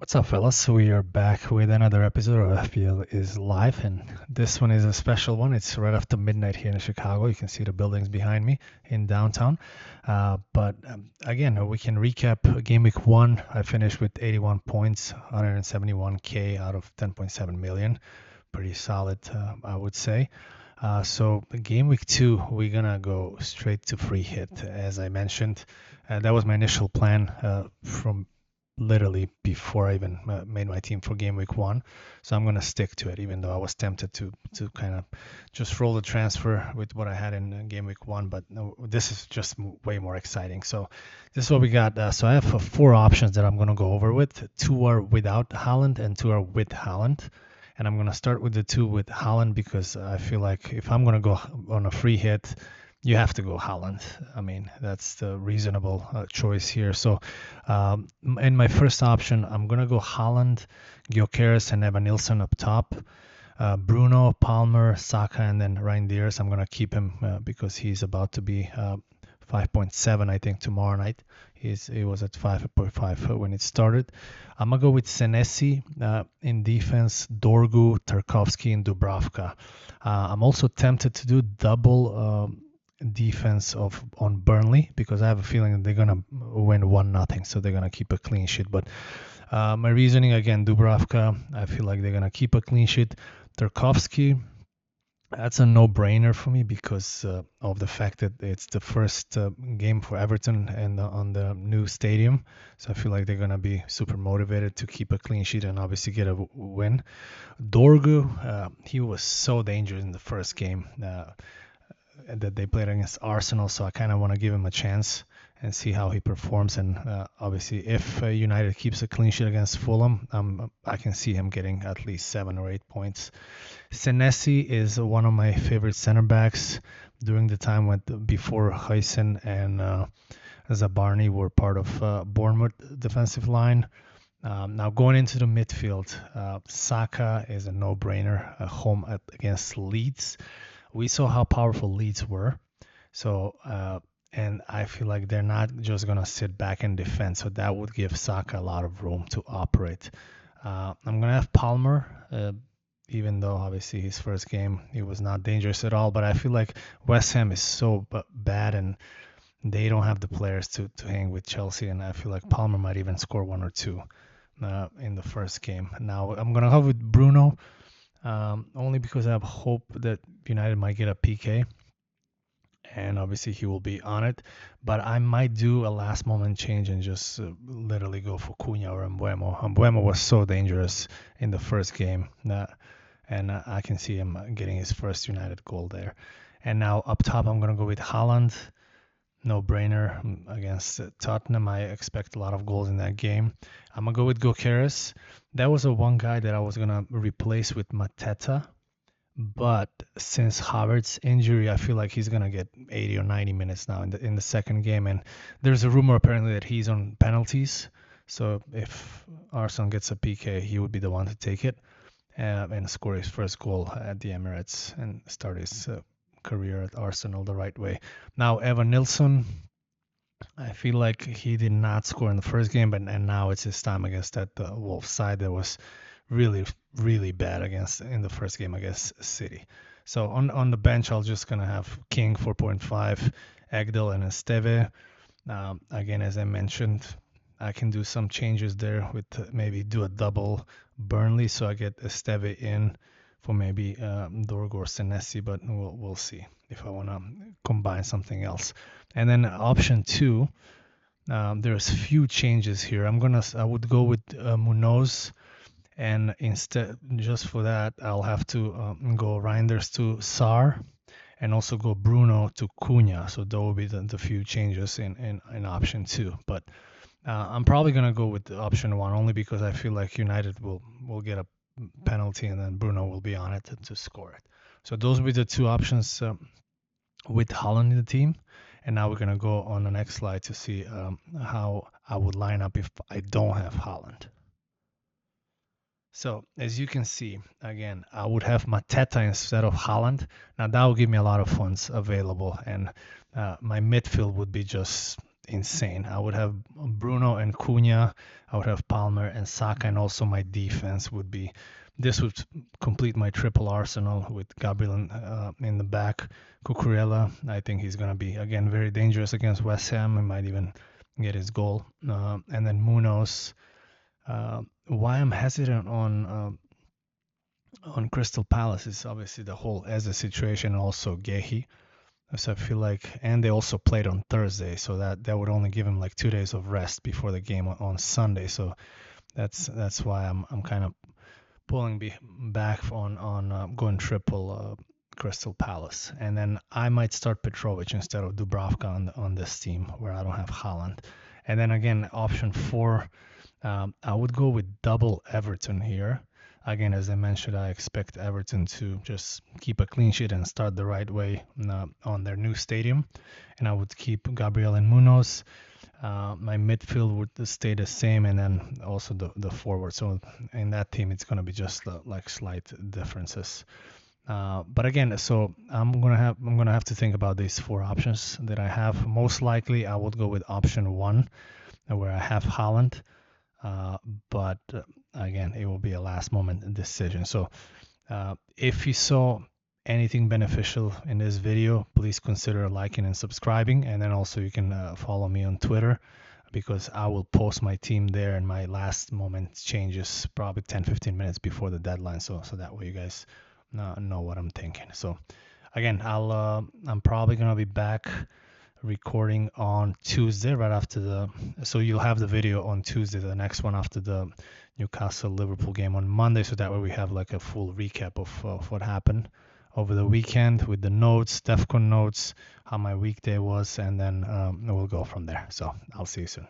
What's up, fellas? We are back with another episode of FPL is Live, and this one is a special one. It's right after midnight here in Chicago. You can see the buildings behind me in downtown. But again, we can recap game week one. I finished with 81 points, 171K out of 10.7 million. Pretty solid, I would say. So game week two, we're gonna go straight to free hit, as I mentioned. That was my initial plan from literally before I even made my team for game week one. So I'm gonna stick to it, even though I was tempted to kind of just roll the transfer with what I had in game week one. But no, this is just way more exciting. So this is what we got. So I have four options that I'm gonna go over with. Two are without Haaland and two are with Haaland. And I'm gonna start with the two with Haaland because I feel like if I'm gonna go on a free hit, you have to go Haaland. I mean, that's the reasonable choice here. So, in my first option, I'm gonna go Haaland, Gyökeres, and Evan Nilsson up top. Bruno, Palmer, Saka, and then Reinders. I'm gonna keep him because he's about to be 5.7, I think, tomorrow night. He was at 5.5 when it started. I'm gonna go with Senesi in defense, Dorgu, Tarkovsky, and Dubravka. I'm also tempted to do double defense on Burnley because I have a feeling they're gonna win 1-0, so they're gonna keep a clean sheet. But my reasoning again, Dubravka, I feel like they're gonna keep a clean sheet. Tarkovsky, that's a no-brainer for me because of the fact that it's the first game for Everton and on the new stadium. So I feel like they're going to be super motivated to keep a clean sheet and obviously get a win. Dorgu, he was so dangerous in the first game that they played against Arsenal. So I kind of want to give him a chance and see how he performs. And obviously, if United keeps a clean sheet against Fulham, I can see him getting at least 7 or 8 points. Senesi is one of my favorite center backs during the time before Huysen and Zabarny were part of Bournemouth defensive line. Now going into the midfield, Saka is a no-brainer home against Leeds. We saw how powerful Leeds were. So, and I feel like they're not just going to sit back and defend. So that would give Saka a lot of room to operate. I'm going to have Palmer, even though obviously his first game, he was not dangerous at all. But I feel like West Ham is so bad and they don't have the players to hang with Chelsea. And I feel like Palmer might even score 1 or 2 in the first game. Now, I'm going to have with Bruno. Only because I have hope that United might get a PK, and obviously he will be on it. But I might do a last moment change and just literally go for Cunha or Mbuemo. Mbuemo was so dangerous in the first game, and I can see him getting his first United goal there. And now up top, I'm going to go with Haaland. No brainer against Tottenham. I expect a lot of goals in that game. I'm going to go with Gyökeres. That was one guy that I was going to replace with Mateta. But since Havertz's injury, I feel like he's going to get 80 or 90 minutes now in the second game. And there's a rumor apparently that he's on penalties. So if Arsenal gets a PK, he would be the one to take it and score his first goal at the Emirates and start his career at Arsenal the right way. Now, Evan Nilsson, I feel like he did not score in the first game, and now it's his time against that Wolves side that was really, really bad in the first game against City. So on the bench, I'm just going to have King 4.5, Egdal, and Esteve. Again, as I mentioned, I can do some changes there with maybe do a double Burnley, so I get Esteve in for maybe Dorgu or Senesi, but we'll see if I want to combine something else. And then option 2, there's few changes here. I would go with Munoz, and instead, just for that, I'll have to go Reinders to Sarr, and also go Bruno to Cunha. So that will be the few changes in option 2. But I'm probably gonna go with option 1 only because I feel like United will get a penalty and then Bruno will be on it to score it. So those will be the two options with Haaland in the team. And now we're going to go on the next slide to see how I would line up if I don't have Haaland. So as you can see, again, I would have Mateta instead of Haaland. Now that will give me a lot of funds available, and my midfield would be just insane. I would have Bruno and Cunha. I would have Palmer and Saka, and also my defense would be. This would complete my triple arsenal with Gabriel in the back. Cucurella, I think he's going to be, again, very dangerous against West Ham. He might even get his goal. And then Munoz. Why I'm hesitant on Crystal Palace is obviously the whole Eze situation, and also Gehi. So I feel like, and they also played on Thursday, so that would only give him like 2 days of rest before the game on Sunday. So that's why I'm kind of pulling back on going triple Crystal Palace, and then I might start Petrovic instead of Dubravka on this team where I don't have Haaland. And then again, option 4, I would go with double Everton here. Again, as I mentioned, I expect Everton to just keep a clean sheet and start the right way on their new stadium. And I would keep Gabriel and Munoz. My midfield would stay the same, and then also the forward. So in that team, it's going to be just like slight differences. But again, so I'm gonna have to think about these 4 options that I have. Most likely, I would go with option 1, where I have Haaland. But again, it will be a last moment decision. So if you saw anything beneficial in this video, please consider liking and subscribing, and then also you can follow me on Twitter, because I will post my team there and my last moment changes probably 10-15 minutes before the deadline, so that way you guys know what I'm thinking. So again, I'm probably gonna be back recording on Tuesday right after so you'll have the video on Tuesday, the next one after the Newcastle Liverpool game on Monday, so that way we have like a full recap of what happened over the weekend with the notes, DEFCON notes, how my weekday was, and then we'll go from there. So I'll see you soon.